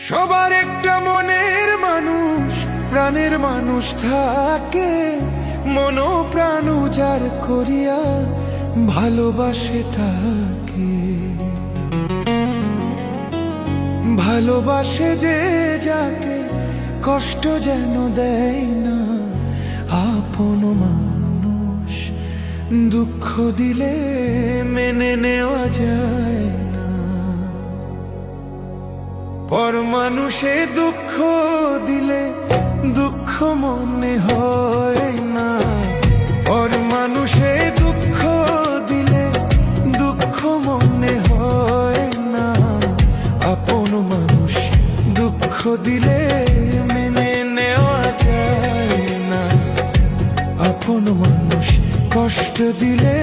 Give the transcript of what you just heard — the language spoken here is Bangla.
সবার একটা মনের মানুষ, প্রাণের মানুষ থাকে, মন প্রাণ উজাড় করিয়া ভালোবাসে তাকে। ভালোবাসে যে যাকে কষ্ট যেন দেয় না, আপন মানুষ দুঃখ দিলে মেনে নেওয়া যায় না। পর মানুষে দুঃখ দিলে দুঃখ মনে হয় না, পর মানুষে দুঃখ দিলে দুঃখ মনে হয় না। আপন মানুষ দুঃখ দিলে মেনে নেওয়া যায় না, আপন মানুষ কষ্ট দিলে